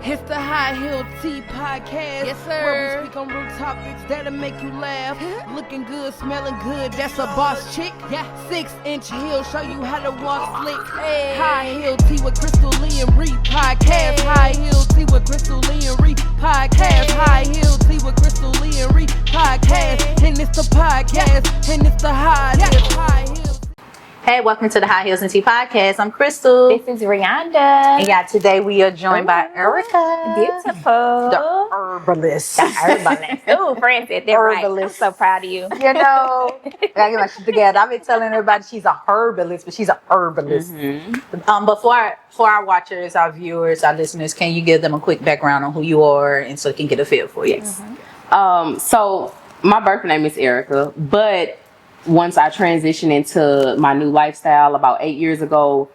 It's the High Heel Tea Podcast. Yes, sir. Where we speak on real topics that'll make you laugh. Looking good, smelling good, that's a boss chick. Yeah. 6-inch heel, show you how to walk slick. Hey. High Heel Tea with Crystal Lee and Reed Podcast. Hey. High Heel Tea with Crystal Lee and Reed Podcast. Hey. High Heel Tea with Crystal Lee and Reed Podcast. Hey. And it's the podcast, and it's the High Heel. Hey, welcome to the High Heels and Tea Podcast. I'm Crystal. This is Rihanna. And yeah, today we are joined by Erica. Beautiful. The Herbalist. The Herbalist. Oh, friends said that right. I'm so proud of you. You know, I gotta get my shit together. I've been telling everybody she's a herbalist, but she's a herbalist. Mm-hmm. But for our watchers, our viewers, our listeners, can you give them a quick background on who you are and so they can get a feel for you? Yes. So my birth name is Erica, but once I transitioned into my new lifestyle about 8 years ago,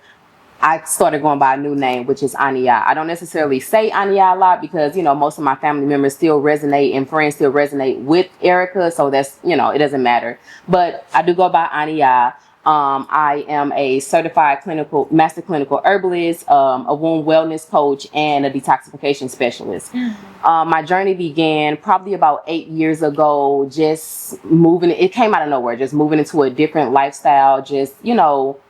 I started going by a new name, which is AniYah. I don't necessarily say AniYah a lot because, you know, most of my family members still resonate and friends still resonate with Erica. So that's, you know, it doesn't matter. But I do go by AniYah. I am a certified master clinical herbalist, a womb wellness coach, and a detoxification specialist. My journey began probably about 8 years ago, just moving. It came out of nowhere, just moving into a different lifestyle, just, you know,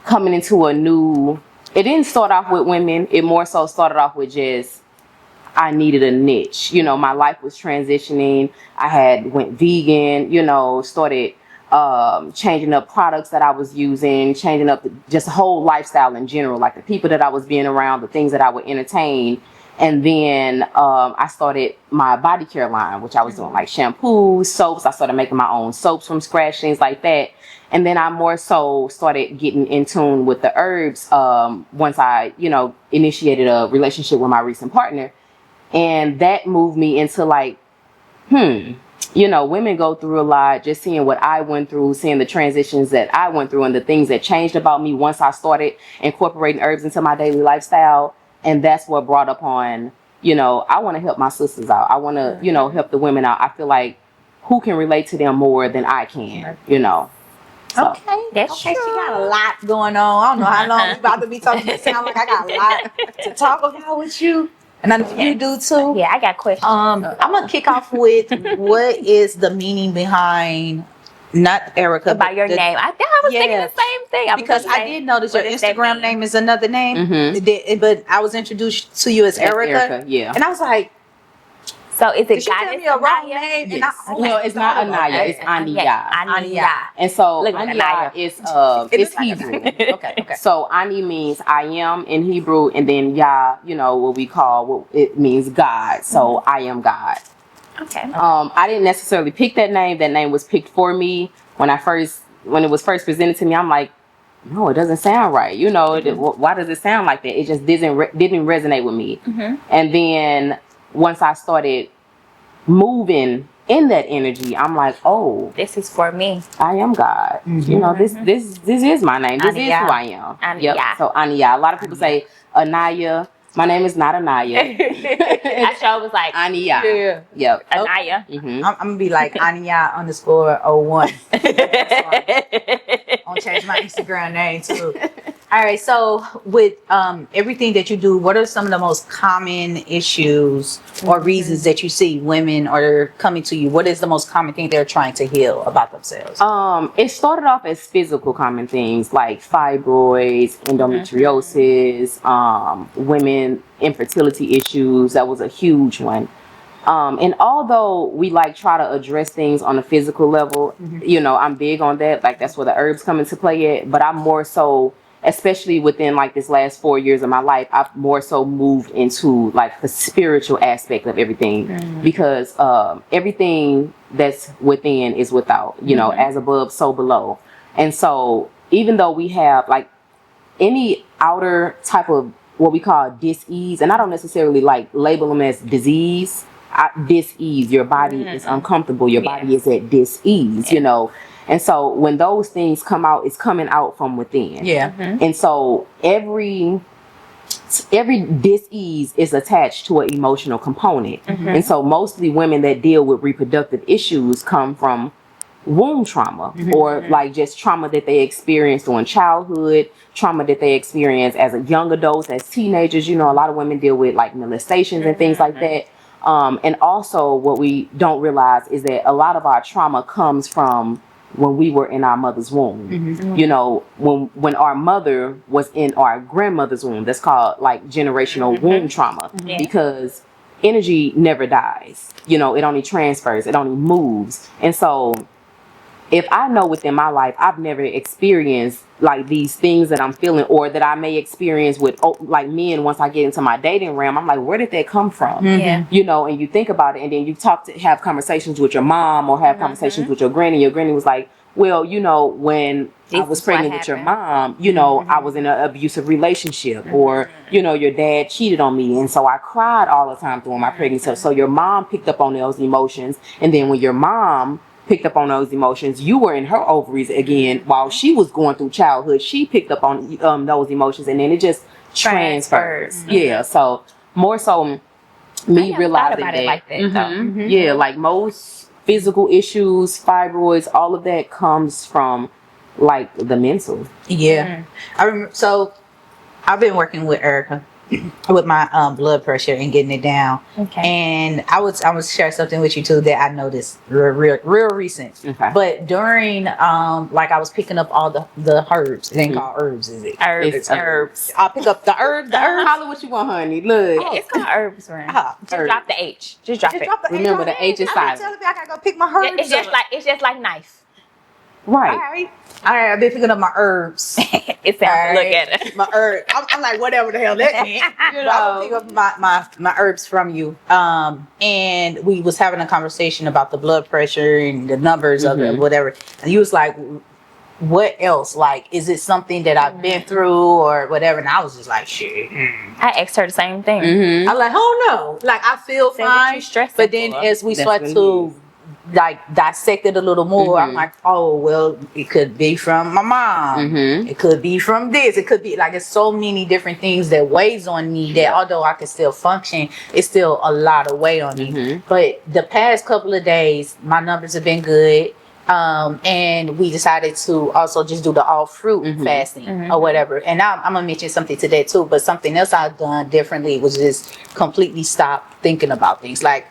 coming into a new. It didn't start off with women. It more so started off with just, I needed a niche. You know, my life was transitioning. I had went vegan, you know, started changing up products that I was using, changing up just the whole lifestyle in general, like the people that I was being around, the things that I would entertain. And then I started my body care line, which I was doing like shampoos, soaps. I started making my own soaps from scratch, things like that. And then I more so started getting in tune with the herbs once I, you know, initiated a relationship with my recent partner. And that moved me into like, you know, women go through a lot, just seeing what I went through, seeing the transitions that I went through and the things that changed about me once I started incorporating herbs into my daily lifestyle. And that's what brought upon, you know, I want to help my sisters out. I want to, you know, help the women out. I feel like who can relate to them more than I can, you know. So. Okay, that's true. She got a lot going on. I don't know how long we about to be talking. It sounds like I got a lot to talk about with you. And I know you do too. Yeah, I got questions. I'm gonna kick off with what is the meaning behind not Erica by your name? I was thinking the same thing. Because I did notice your Instagram name is another name, but I was introduced to you as Erica. Yeah, and I was like, so is it Goddess a wrong name? Yes. No, it's not AniYah. It's AniYah. AniYah. And so AniYah is it's Hebrew. Okay. So Ani means I am in Hebrew, and then Yah, you know, what it means God. So I am God. Okay. I didn't necessarily pick that name. That name was picked for me when it was first presented to me. I'm like, no, it doesn't sound right. You know, why does it sound like that? It just didn't resonate with me. And then once I started moving in that energy, I'm like, oh, this is for me. I am God. You know, this is my name. This is who I am. AniYah. Yep. So AniYah. A lot of people say AniYah. My name is not AniYah. I sure was like AniYah. Yeah. Yep. AniYah. I'm gonna be like AniYah_01. I'll change my Instagram name too. All right, so with everything that you do, what are some of the most common issues or reasons that you see women are coming to you? What is the most common thing they're trying to heal about themselves? It started off as physical common things like fibroids, endometriosis, women infertility issues. That was a huge one. And although we like try to address things on a physical level, you know, I'm big on that. Like that's where the herbs come into play at. But I'm more so, especially within like this last 4 years of my life, I've more so moved into like the spiritual aspect of everything because everything that's within is without, you know, as above, so below. And so even though we have like any outer type of what we call dis-ease, and I don't necessarily like label them as disease, dis-ease, your body is uncomfortable, your body is at dis-ease, you know. And so when those things come out, it's coming out from within. And so every dis-ease is attached to an emotional component. And so mostly women that deal with reproductive issues come from womb trauma or like just trauma that they experienced during childhood, trauma that they experience as a young adults, as teenagers. You know, a lot of women deal with like molestations and things like that. And also what we don't realize is that a lot of our trauma comes from when we were in our mother's womb. You know, when our mother was in our grandmother's womb. That's called like generational womb trauma because energy never dies. You know, it only transfers, it only moves. And so if I know within my life I've never experienced like these things that I'm feeling, or that I may experience with like men once I get into my dating realm, I'm like, where did that come from? You know, and you think about it, and then you have conversations with your mom or have conversations with your granny. Your granny was like, well, you know, when I was pregnant with your mom, you know, I was in an abusive relationship, or, you know, your dad cheated on me. And so I cried all the time during my pregnancy. So your mom picked up on those emotions. And then when your mom picked up on those emotions, you were in her ovaries again while she was going through childhood. She picked up on those emotions, and then it just transfers. Yeah. So more so me realizing that, it like that yeah, like most physical issues, fibroids, all of that comes from like the mental. I remember, so I've been working with Erica with my blood pressure and getting it down. And I was share something with you too that I noticed real recent. But during like I was picking up all the herbs. It ain't called herbs, is it? Herbs. I'll pick up the herbs. Holla what you want, honey. Look. It's called herbs, right? Just drop the H. Just drop it. Remember the H is silent. Telling me I gotta go pick my herbs. It's just like knife. Right. All right. I've been picking up my herbs. It sounds. Look at it. My herbs. I'm like, whatever the hell that means. You know, I'm pick up my herbs from you. And we was having a conversation about the blood pressure and the numbers of it, whatever. And you was like, what else? Like, is it something that I've been through or whatever? And I was just like, shit. I asked her the same thing. I'm like, oh no. Like, I feel fine. But then as we start to like dissect it a little more, I'm like, oh well, it could be from my mom, it could be from this, it could be like, it's so many different things that weighs on me that although I can still function, it's still a lot of weight on me. But the past couple of days my numbers have been good, and we decided to also just do the all fruit fasting or whatever. And now I'm gonna mention something today too, but something else I've done differently was just completely stop thinking about things. Like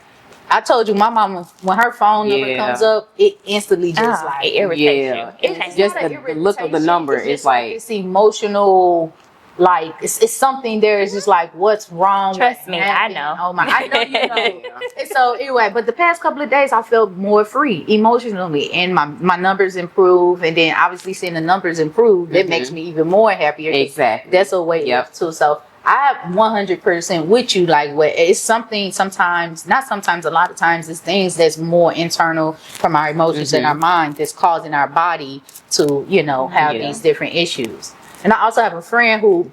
I told you, my mama, when her phone number comes up, it instantly just like it irritates you. It's just the look of the number. It's like it's emotional. Like it's something there. It's just like, what's wrong? Trust me, I know. Oh my, I know you know. And so anyway, but the past couple of days, I felt more free emotionally, and my numbers improve. And then obviously seeing the numbers improve, that makes me even more happier. Exactly. That's a way too. So I have 100% with you. Like, what it's something sometimes, not sometimes, a lot of times, it's things that's more internal from our emotions and our mind that's causing our body to, you know, have these different issues. And I also have a friend who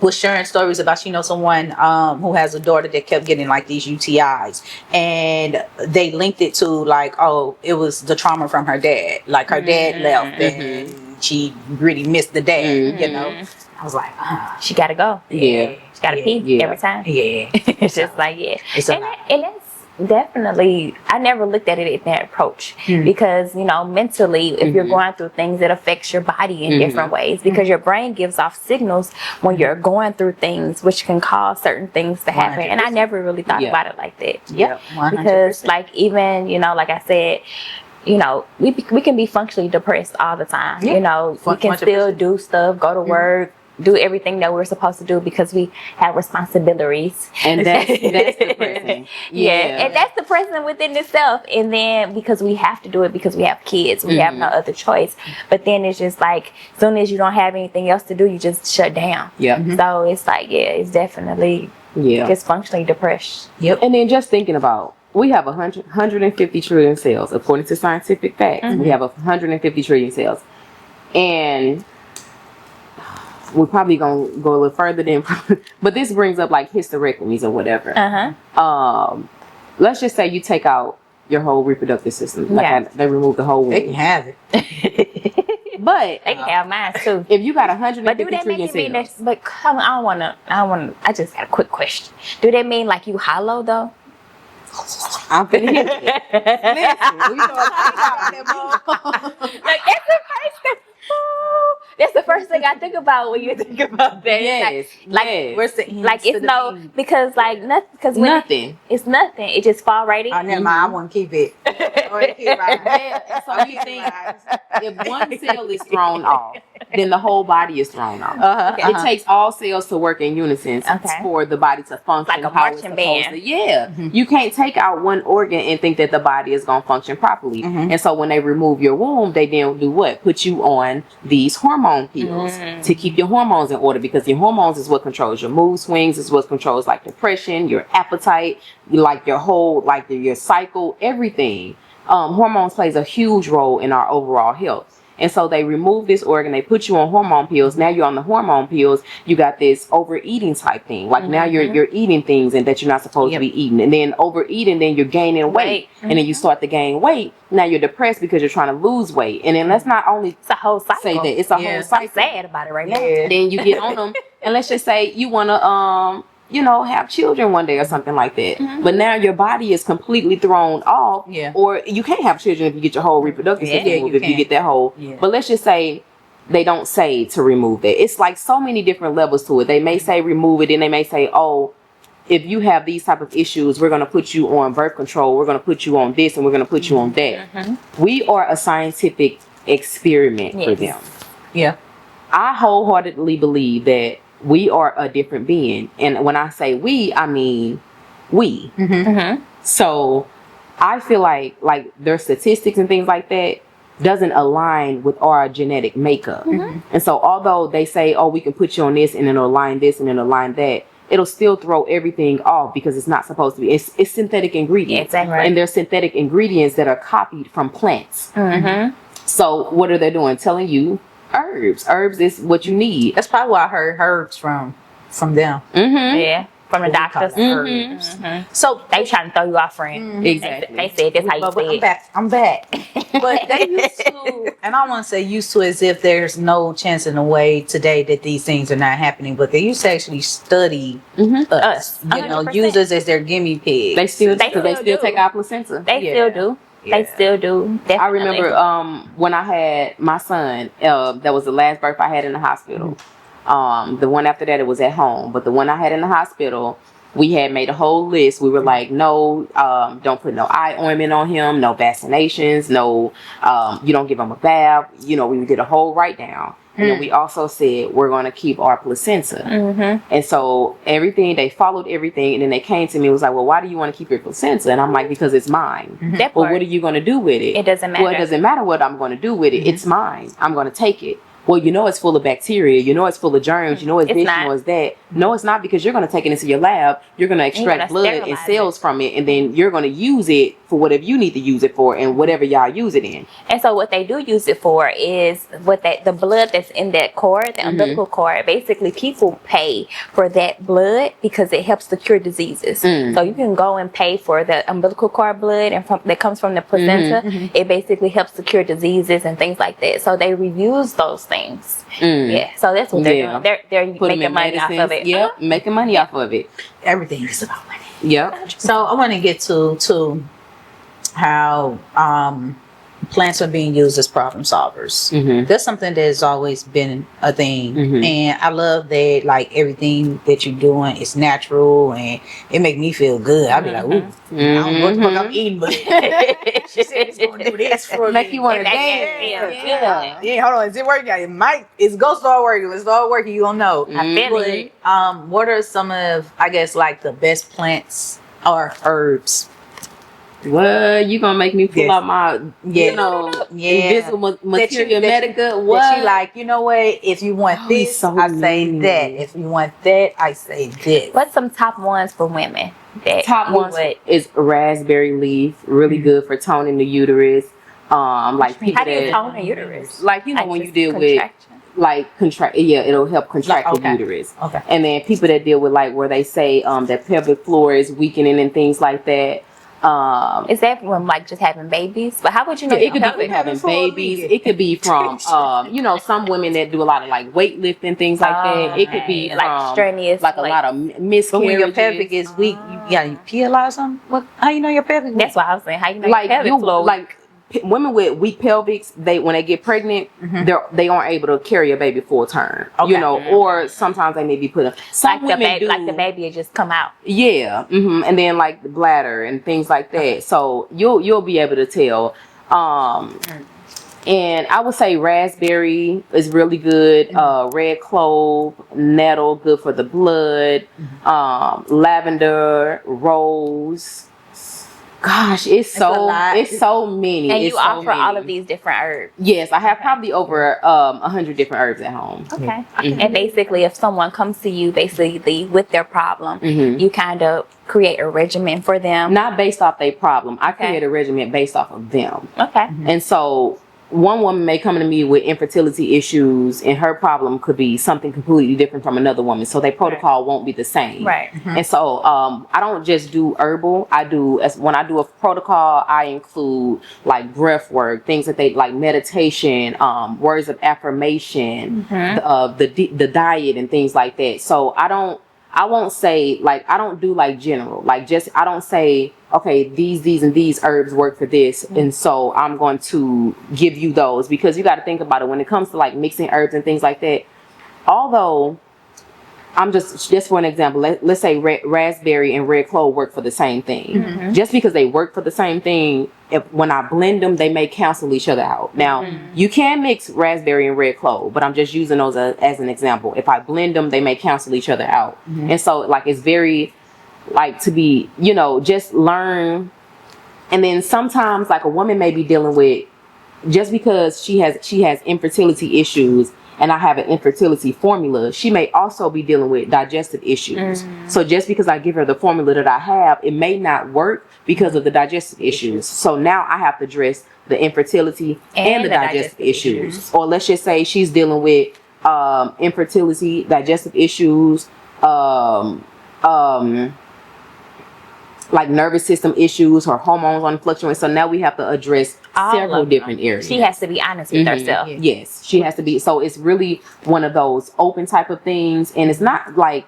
was sharing stories about, you know, someone who has a daughter that kept getting like these UTIs, and they linked it to like, oh, it was the trauma from her dad. Like her dad left and she really missed the dad, you know. I was like, she gotta go. Yeah. She gotta pee every time. Yeah. It's just like, It's and that's definitely, I never looked at it in that approach because, you know, mentally, if you're going through things, it affects your body in different ways because your brain gives off signals when you're going through things, which can cause certain things to happen. 100%. And I never really thought about it like that. Because like, even, you know, like I said, you know, we can be functionally depressed all the time. You know, we can still do stuff, go to work, do everything that we're supposed to do because we have responsibilities. And that's depressing. And that's depressing within itself. And then because we have to do it because we have kids, we have no other choice. But then it's just like, as soon as you don't have anything else to do, you just shut down. So it's like, it's definitely just functionally depressed. And then just thinking about, we have 150 trillion cells, according to scientific facts. We have 150 trillion cells. And we're probably going to go a little further than, but this brings up like hysterectomies or whatever. Let's just say you take out your whole reproductive system. Like they remove the whole womb. They can have it. But they can have mine too. If you got 150 trillion cells. But come on, I just got a quick question. Do that mean like you hollow though? I'm finna hit it. Listen, we know Like that's the first thing. Ooh, that's the first thing I think about when you think about that. Yes, like yes. Where's the ends like to it's the no beginning? because like nothing because Nothing. it's nothing. It just fall right in. Oh, never mind. I want to keep it. Yeah, so you think if one cell is thrown off, then the whole body is thrown off. Uh-huh, It takes all cells to work in unison Okay. for the body to function Like a how it's marching supposed band. to. Yeah, you can't take out one organ and think that the body is going to function properly. And so when they remove your womb, they then do what? Put you on these hormone pills to keep your hormones in order, because your hormones is what controls your mood swings, is what controls like depression, your appetite, like your whole like your cycle, everything. Hormones plays a huge role in our overall health. And so they remove this organ, they put you on hormone pills. Now you're on the hormone pills, you got this overeating type thing. Like now you're eating things and that you're not supposed to be eating. And then overeating, then you're gaining weight. And then you start to gain weight. Now you're depressed because you're trying to lose weight. And then let's not only It's a whole cycle. say that, it's a whole cycle. I'm sad about it right now. Then you get on them, and let's just say you want to have children one day or something like that. But now your body is completely thrown off. Or you can't have children if you get your whole reproductive system removed, if you get that whole. But let's just say they don't say to remove that. It's like so many different levels to it. They may say remove it, and they may say, oh, if you have these type of issues, we're going to put you on birth control, we're going to put you on this, and we're going to put you on that. We are a scientific experiment for them. Yeah. I wholeheartedly believe that we are a different being. And when I say we, I mean we. So I feel like their statistics and things like that doesn't align with our genetic makeup. And so although they say, oh, we can put you on this and it'll align this and it'll align that, it'll still throw everything off because it's not supposed to be. It's synthetic ingredients. Exactly. And they're synthetic ingredients that are copied from plants. So what are they doing? Telling you herbs. Herbs is what you need. That's probably why I heard herbs from them. Yeah. From the doctors. So They trying to throw you off, friend. Exactly. They said that's how you but say it. I'm back. But they used to, and I want to say used to as if there's no chance in the way today that these things are not happening, but they used to actually study us, 100%. use us as their guinea pigs. They still do. take our placenta. They still do. They still do. Definitely. I remember when I had my son, that was the last birth I had in the hospital. The one after that, it was at home. But the one I had in the hospital, we had made a whole list. We were like, no, don't put no eye ointment on him, no vaccinations, no, you don't give him a bath. We did a whole write down. And then we also said, we're going to keep our placenta. And so they followed everything. And then they came to me and was like, well, why do you want to keep your placenta? And I'm like, because it's mine. Well, what are you going to do with it? It doesn't matter. Well, it doesn't matter what I'm going to do with it. It's mine. I'm going to take it. Well, it's full of bacteria. It's full of germs. It's this, it's that. No, it's not, because you're going to take it into your lab. You're going to extract blood and cells from it. And then you're going to use it for whatever you need to use it for and whatever y'all use it in. And so what they do use it for is the blood that's in that cord, the umbilical cord. Basically, people pay for that blood because it helps to cure diseases. So you can go and pay for the umbilical cord blood and that comes from the placenta. It basically helps to cure diseases and things like that. So they reuse those things. Yeah. So that's what they're doing. They're making money off of it. Yep, making money off of it. Everything is about money. Yep. So I want to get to how plants are being used as problem solvers. That's something that has always been a thing. And I love that, like, everything that you're doing is natural, and it make me feel good. I'll be like, ooh, I don't know what the fuck I'm eating, but she said it's going to do this for me. Make you want to dance. Yeah, hold on. Is it working? It's going to start working. Let's start working. You don't know. I feel it. What are some of, I guess, like the best plants or herbs? Well, you gonna make me pull out my, invisible material medica. What? That you like, you know what? If you want this, I say that. If you want that, I say this. What's some top ones for women? Top ones is raspberry leaf, really good for toning the uterus. Like people how do you tone the uterus? Like when you deal with it'll help contract the uterus. And then people that deal with where they say that pelvic floor is weakening and things like that. Is that from like just having babies? But how would you know? It could be your from pelvic? having babies. It could be from, some women that do a lot of like weightlifting, things like that. It could be Okay. Like from strenuous, like a like- lot of miscarriages. But when your pelvic is weak, you gotta realize something. What? How you know your pelvic? That's why I was saying, how you know like your pelvic floor? women with weak pelvics, when they get pregnant, they aren't able to carry a baby full term. Okay. Or sometimes they may be put. Some women do, like the baby had just come out. yeah, and then like the bladder and things like that. So you'll be able to tell. And I would say raspberry is really good. Red clove, nettle, good for the blood. Lavender, rose. Gosh, it's so many. And It's you so offer all many. of these different herbs. Yes, I have probably over 100 different herbs at home. Okay. And basically, if someone comes to you, basically with their problem, you kind of create a regimen for them. Not based off their problem. I Okay. create a regimen based off of them. Okay. And so one woman may come to me with infertility issues, and her problem could be something completely different from another woman. So their protocol won't be the same. Right. And so I don't just do herbal. When I do a protocol, I include like breath work, things that they like, meditation, words of affirmation, the diet and things like that. So I won't say, like, I don't do like general, like just, I don't say, okay, these and these herbs work for this. And so I'm going to give you those, because you got to think about it when it comes to like mixing herbs and things like that. Although I'm just for an example, let's say raspberry and red clove work for the same thing. Just because they work for the same thing, when I blend them, they may cancel each other out. Now, you can mix raspberry and red clove, but I'm just using those as an example. If I blend them, they may cancel each other out. And so, like, it's very, like, to be, just learn. And then sometimes, like, a woman may be dealing with, just because she has infertility issues, and I have an infertility formula, she may also be dealing with digestive issues. So just because I give her the formula that I have, it may not work because of the digestive issues. So now I have to address the infertility and the digestive issues. Or let's just say she's dealing with infertility, digestive issues, like nervous system issues, or hormones on fluctuating. So now we have to address several different areas. She has to be honest with herself. Yes, she has to be. So it's really one of those open type of things. And it's not like,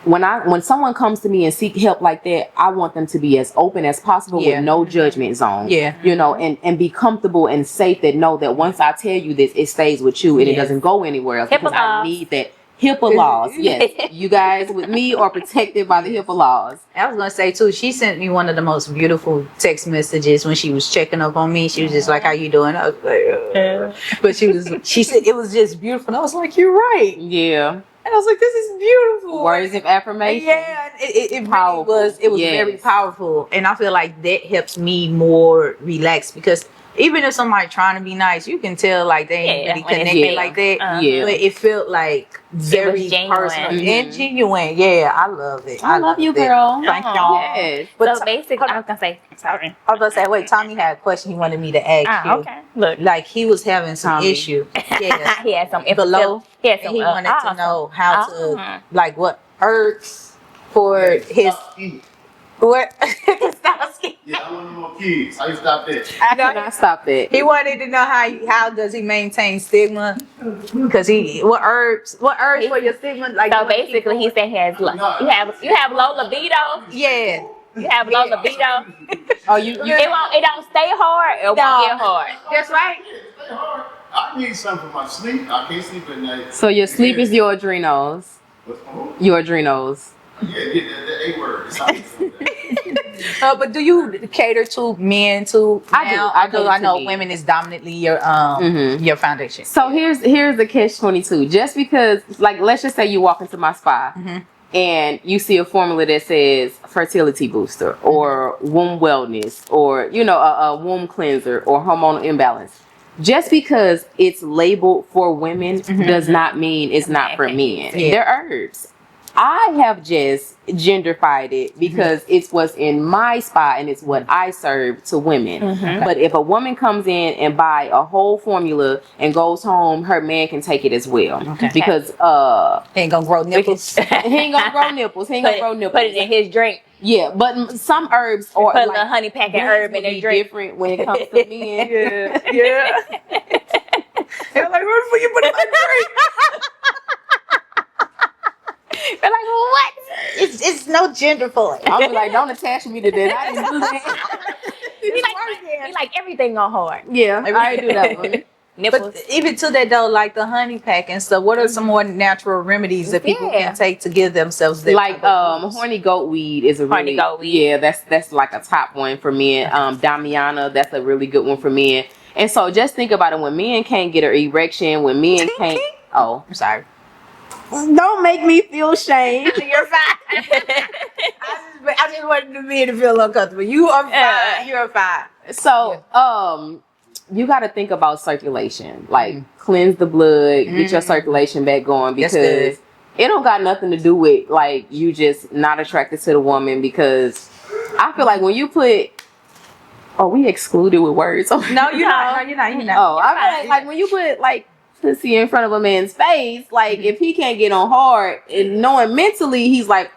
when someone comes to me and seek help like that, I want them to be as open as possible with no judgment zone. And be comfortable and safe, that know that once I tell you this, it stays with you and it doesn't go anywhere else. Because I need that. HIPAA laws, yes. You guys with me are protected by the HIPAA laws. I was gonna say too, she sent me one of the most beautiful text messages when she was checking up on me. She was just like, "How you doing?" I was like, but she said it was just beautiful. And I was like, "You're right." Yeah. And I was like, "This is beautiful." Words of affirmation. Yeah, it really was. It was very powerful, and I feel like that helps me more relax, because even if somebody trying to be nice, you can tell like they ain't really connected like that. But it felt like very personal and genuine. Yeah, I love it. I love you, girl. Thank y'all. Yes. But So basically, I was gonna say, sorry. I was gonna say, wait, Tommy had a question he wanted me to ask you. Okay. Look, Like he was having some Tommy. issue. Yeah. he had some Below. He had some. He wanted to awesome. know how to, like, what herbs for his. What? Stop skiing. Yeah, I want no more kids. How you stop that? I cannot stop that. He wanted to know how does he maintain stigma? Because what herbs for your stigma? Like, So basically, he said he has you have low libido. yeah. You have low libido. Oh, It don't stay hard. It won't get hard. That's right. I need something for my sleep. I can't sleep at night. So your sleep is your adrenals. What's wrong? Your adrenals. Yeah, the A word. It's how you say that. But do you cater to men too? I do. now? I cater I to know men. women is dominantly your your foundation. So here's the catch-22. Just because, like, let's just say you walk into my spa and you see a formula that says fertility booster or womb wellness or a womb cleanser or hormonal imbalance. Just because it's labeled for women does not mean it's not for men. Yeah. They're herbs. I have just genderfied it because it's what's in my spot and it's what I serve to women. But if a woman comes in and buy a whole formula and goes home, her man can take it as well. Because He ain't gonna grow nipples. he ain't gonna grow nipples. He ain't gonna grow nipples. Put it in his drink. Yeah, but some herbs or Put a like little honey pack and herb in their drink. different when it comes to men. Yeah. They're like, what you put in my drink? They're like, what? It's no gender for it. I'm like, don't attach me to that. I didn't do that. He like everything on hard. Yeah, I didn't do that one. Nipples. But even to that though, like the honey pack and stuff, what are some more natural remedies that people can take to give themselves their Like horny goat weed is a really goat weed. Yeah, that's like a top one for men. Damiana, that's a really good one for men. And so just think about it, when men can't get an erection, when men can't I'm sorry. Don't make me feel shame. You're fine. I just wanted the men to feel uncomfortable. You are fine. You're fine. So you got to think about circulation, like cleanse the blood, get your circulation back going, because it don't got nothing to do with like you just not attracted to the woman. Because I feel like when you put, we excluded with words. No, you're not. You're not. Oh, I feel like when you put like pussy in front of a man's face, like if he can't get on hard and knowing mentally he's like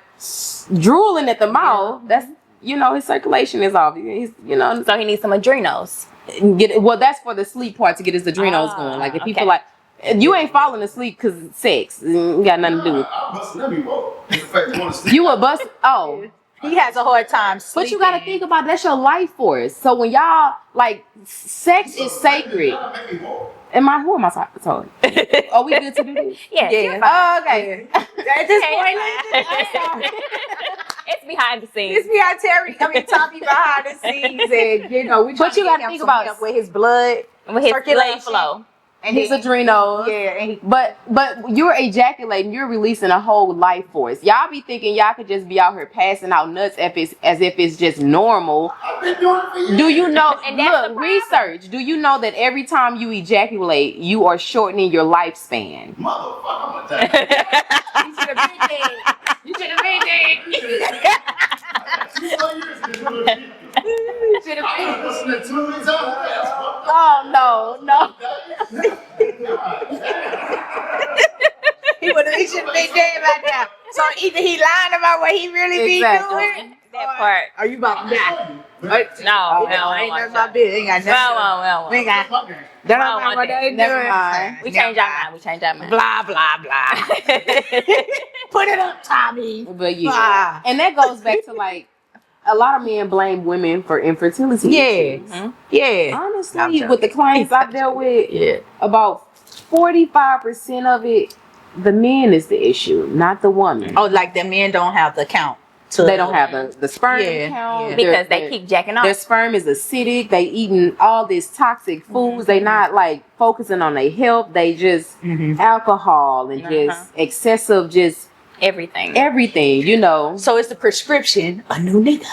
drooling at the mouth, that's his circulation is off. He's So he needs some adrenals. That's for the sleep part, to get his adrenals going. Like if people like you ain't falling asleep because sex, it got nothing to do with. I busted every wall. In fact, you want to sleep? You would bust. He has a hard time sleeping. But you got to think about that's your life force. So when y'all like sex is sacred. Who am I talking? Are we good to do this? Yeah. Oh, okay. At this point, It's behind the scenes. it's behind Terry. Tommy behind the scenes, and we. But you got to think about it with his blood, With his blood circulation. flow. and his adrenals. Yeah, But you're ejaculating, you're releasing a whole life force. Y'all be thinking y'all could just be out here passing out nuts as if it's just normal. I've been doing it for years. Do you know? And that's Look, research. Do you know that every time you ejaculate, you are shortening your lifespan? Motherfucker, I'm gonna die. you should have been dead. You should have been dead. 2 more years to do it. You should have I been. listened to 2 minutes out of that. Oh no. He should have been dead by now. So either he lying about what he really be doing. That part. Are you about to die? No, ain't none of my business. Ain't got nothing. Well. We ain't got. Don't know what they doing. Never mind. We changed our mind. Blah blah blah. Put it up, Tommy. But yeah, Blah. and that goes back to like a lot of men blame women for infertility. issues. Yeah. Honestly, with the clients I've dealt with, about 45% of it, the man is the issue, not the woman. Oh, like the men don't have the count. They don't have the sperm count. Yeah. Because they keep jacking off. Their sperm is acidic. They eating all this toxic foods. They not like focusing on their health. They just alcohol and just excessive, just everything. everything. So it's the prescription. A new nigga.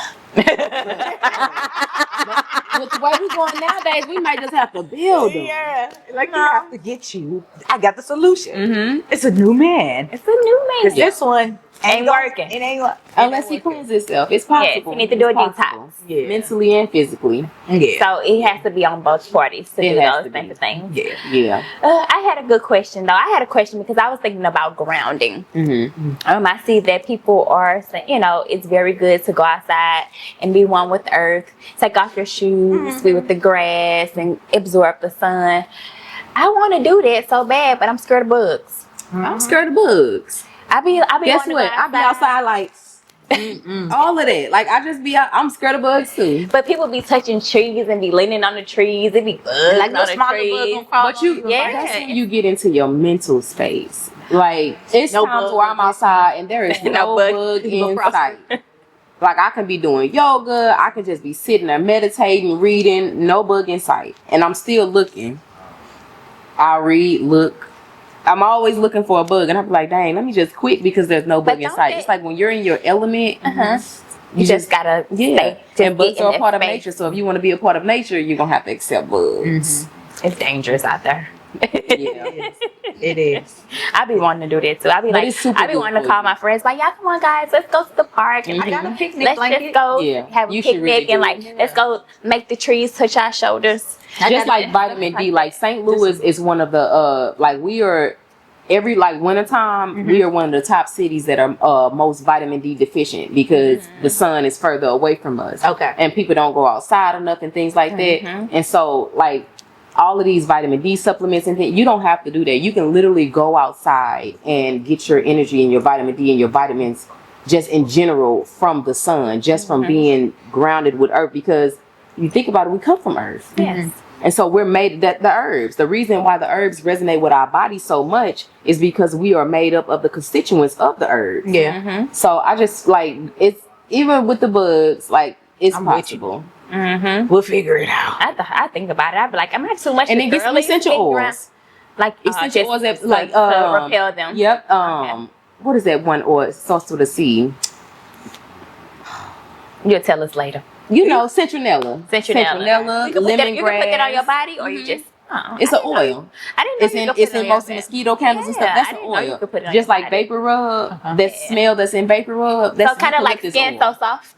With the way we going nowadays, we might just have to build them. Yeah. Like you have to get you. I got the solution. It's a new man. It's a new man. Cause this one Ain't working. It ain't working. Unless he cleans himself. It's possible. you need to do It's a possible. detox. Yeah. Mentally and physically. Yeah. So it has to be on both parties to It do has those to type be. of things. Yeah. Yeah. I had a good question though. I had a question because I was thinking about grounding. I see that people are saying, it's very good to go outside and be one with the earth, take off your shoes, be with the grass, and absorb the sun. I want to do that so bad, but I'm scared of bugs. I'm scared of bugs. I be Guess wanting to what? go I be outside like all of that. Like I just be out. I'm scared of bugs too. But people be touching trees and be leaning on the trees. It be bugs Like on no the smaller bug trees. gonna crawl But you, on that's when you get into your mental space. Like it's No times bug. where I'm outside and there is no bug in sight. Like I can be doing yoga, I can just be sitting there meditating, reading, no bug in sight, and I'm still looking. I read, look. I'm always looking for a bug, and I'm like, dang, let me just quit because there's no bug in don't sight. they- It's like when you're in your element, You just gotta stay. Just and bugs get in are a that part of space. nature. So if you want to be a part of nature, you're gonna have to accept bugs. It's dangerous out there. Yeah. It is. I be wanting to do that too. I be But it's super I be good wanting to for call you. my friends like, y'all come on guys, let's go to the park and I got a picnic let's blanket. just go Yeah, have a you should picnic really and do like it. let's go make the trees touch our shoulders. Just like vitamin D, like St. Louis is one of the like we are every like wintertime we are one of the top cities that are most vitamin D deficient because the sun is further away from us. Okay. And people don't go outside enough and things like that. And so like all of these vitamin D supplements and things, you don't have to do that. You can literally go outside and get your energy and your vitamin D and your vitamins just in general from the sun, just from being grounded with earth, because you think about it, we come from earth. Yes. And so we're made that the herbs. The reason why the herbs resonate with our body so much is because we are made up of the constituents of the herbs. Yeah. So I just like it's even with the bugs, like it's I'm with you. possible. We'll figure it out. I think about it. I'd be like, I'm not too much. And then get some essential oils. Like Essential oils that like to repel them. Yep. What is that one oil? It starts with a C. You'll tell us later. You know, citronella. Citronella. You can put lemongrass. you can put that on your body, or you just. It's an oil. I didn't know It's you in could put it's it on in your most body. mosquito candles and stuff. Yeah, That's I an didn't know you oil. could put it on Just your like body. vapor rub, that smell that's in vapor rub. That's So kind of like eucalyptus Skin oil. So Soft.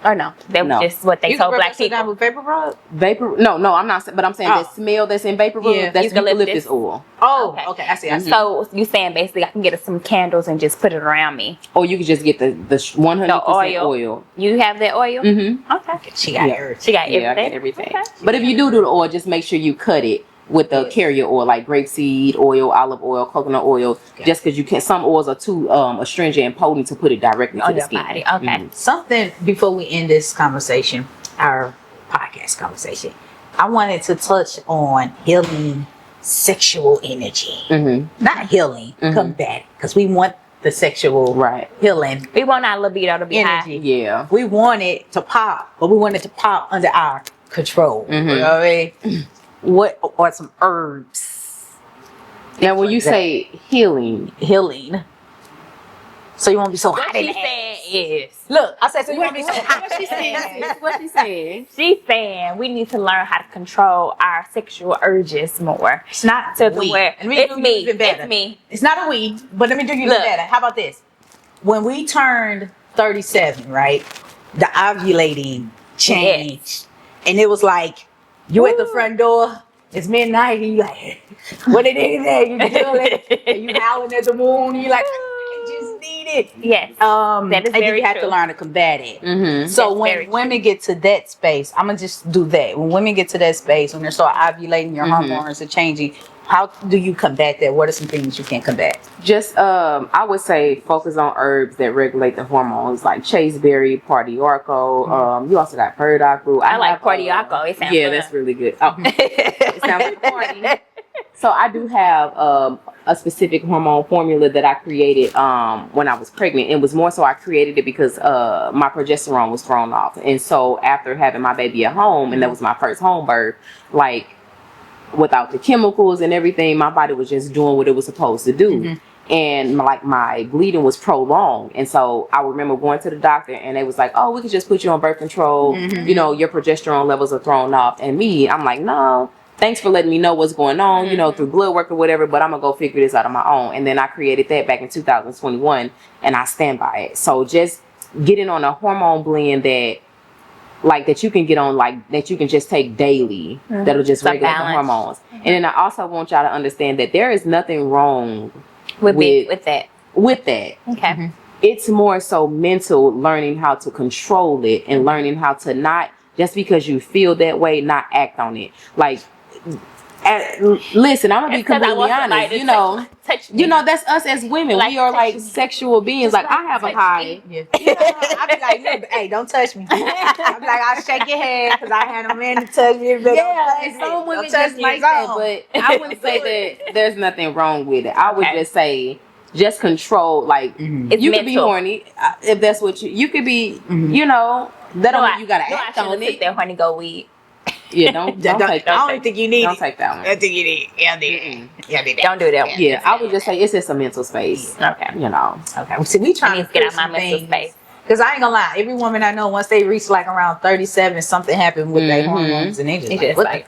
Or no, that was No. just what they You told can black rub down people. with vapor rub? Vapor? No, I'm not. But I'm saying Oh. that smell that's in vapor rub. Yeah. That's Eucalyptus. eucalyptus oil. Oh, Okay. okay. I see. So you saying basically I can get some candles and just put it around me. Or you could just get the 100% oil. oil. You have that oil? Mm-hmm. Okay. She got Yeah. hers. She got everything. Yeah, I get everything. Okay. But if you do the oil, just make sure you cut it with the carrier oil, like grapeseed oil, olive oil, coconut oil. Okay. Just because you can't, some oils are too astringent and potent to put it directly to On the your skin. body. Okay. Mhm. Something before we end this conversation, our podcast conversation, I wanted to touch on healing sexual energy. Mhm. Not healing, Mhm. combat, because we want the sexual Right. healing We want our libido to be energy. Yeah. We want it to pop, but we want it to pop under our control. Mhm. You know what I mean? What are some herbs Now, when you that. say healing, healing? So you won't be so What hot in she the saying ass. is, Look, I said so you won't be so hot. what she saying? she's saying we need to learn how to control our sexual urges more. It's not To the we. where Let me it's do you me. even better. It's me. It's not a we, but let me do you Look. even better. How about this? When we turned 37, right? The ovulating changed. And it was like, you at the front door, it's midnight, and you like, what it is there? You feel it, and you howling at the moon, and you like, I just need it. Yes. That is and then very you have to true. learn to combat it. Mm-hmm. So That's very when women get to that space, I'm gonna just do that. When women get to that space, when they start ovulating, your hormones are changing. How do you combat that? What are some things you can combat? Just I would say focus on herbs that regulate the hormones, like chaseberry, pardiarco. You also got burdock root. I like have, pardiarco. It sounds yeah, fun. that's really good. Oh, it sounds like a party. So I do have a specific hormone formula that I created when I was pregnant. It was more so I created it because my progesterone was thrown off, and so after having my baby at home, and that was my first home birth, like, without the chemicals and everything, my body was just doing what it was supposed to do. And my bleeding was prolonged. And so I remember going to the doctor and they was like, oh, we could just put you on birth control. You know, your progesterone levels are thrown off. And I'm like, no, thanks for letting me know what's going on, you know, through blood work or whatever, but I'm gonna go figure this out on my own. And then I created that back in 2021 and I stand by it. So just getting on a hormone blend that you can get on, like, that you can just take daily, that'll just Some regulate the balance. hormones. And then I also want y'all to understand that there is nothing wrong with with that. with that. Okay. It's more so mental, learning how to control it and learning how to not, just because you feel that way, not act on it. Like, listen, I'm gonna be It's 'cause I completely want somebody honest. to You know, touch me. you know, that's us as women. Like, We are like touch me. sexual beings. Like, I have a touch high. me. Yeah. I be like, look, hey, don't touch me. I be like, I'll shake your hand because I had a man to touch me. But Yeah, and some women just like that, but I wouldn't say that there's nothing wrong with it. I would Okay. just say, just control. Like, It's you could be mental. horny if that's what you could be. You know, that don't mean you gotta act I on sit it. there, honey, go weed. Yeah, don't take I that. don't think you need Don't it. take that I one. don't think you need it. Yeah, I need it. Yeah, I need it. Don't do that one. Yeah, I would just say it's just a mental space. Okay. You know. Okay, well, see, we I trying need to to get get out my mental space. Because I ain't gonna lie, every woman I know, once they reach like around 37, something happened with their hormones, and they just It's like, just what like,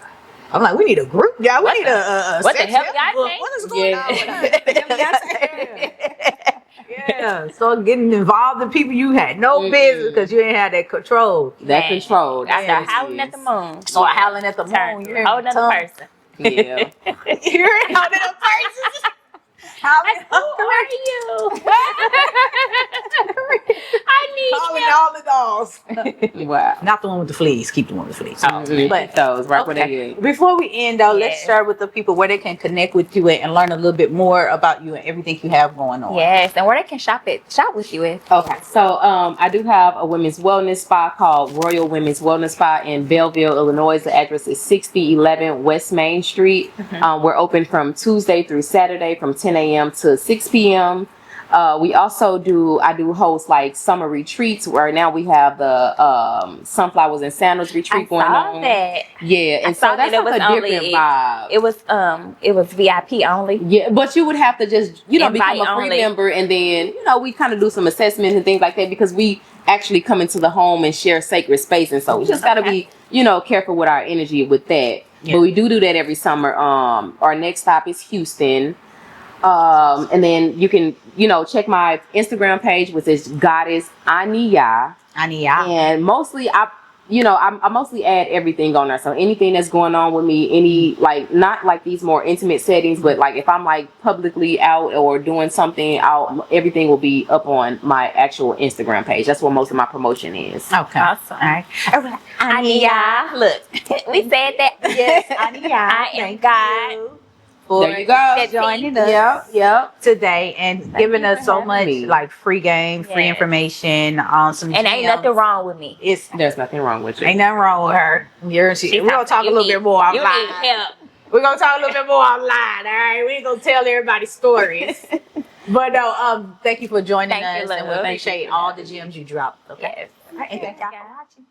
the I'm like, we need a group, y'all. We need a what the sex hell, help y'all book. think? What is going Yeah. on with us? What the hell y'all saying? Yeah, start getting involved in people you had no business because you ain't had that control. That Man, control. I That's start what it howling at the is. moon. Start howling at the Turn moon. to You a hear whole me? nother Tongue. person. Yeah. You're howling at person. Howling Like, who are you? I calling need all the dolls. Wow. Not the one with the fleas. Keep the one with the fleas. Mhm. But- Keep those right where they Okay. at. Before we end, though, let's Yes. start with the people where they can connect with you and learn a little bit more about you and everything you have going on. Yes, and where they can shop with you at. Okay, so I do have a women's wellness spa called Royal Women's Wellness Spa in Belleville, Illinois. The address is 6011 West Main Street. We're open from Tuesday through Saturday from 10 a.m. to 6 p.m. We also I do host like summer retreats where now we have the sunflowers and sandals retreat going on. That. Yeah, and I so saw that's that it like was a different only- vibe. It was VIP only. Yeah, but you would have to just, become Invite a free only. member, and then, we kind of do some assessments and things like that because we actually come into the home and share sacred space. And so we just got to be, careful with our energy with that. Yeah. But we do that every summer. Our next stop is Houston. And then you can, check my Instagram page, which is Goddess AniYah. AniYah. And mostly I mostly add everything on there. So anything that's going on with me, any not like these more intimate settings, but like if I'm like publicly out or doing something, everything will be up on my actual Instagram page. That's where most of my promotion is. Okay. Awesome. All right. AniYah. Look, we said that. Yes, AniYah. I am Thank God. you for There you go. joining us today and giving you us for so having much me. like free game, free Yes. information on some And ain't gems. nothing wrong with me. It's There's nothing wrong with you. ain't nothing wrong with her. We're gonna talk a little bit more You offline. need help. We're gonna talk a little bit more offline. All right, we ain't gonna tell everybody stories. But no, thank you for joining Thank you, us, and we love. appreciate all the gems you dropped. Okay. Yes. All right, and thank y'all for watching.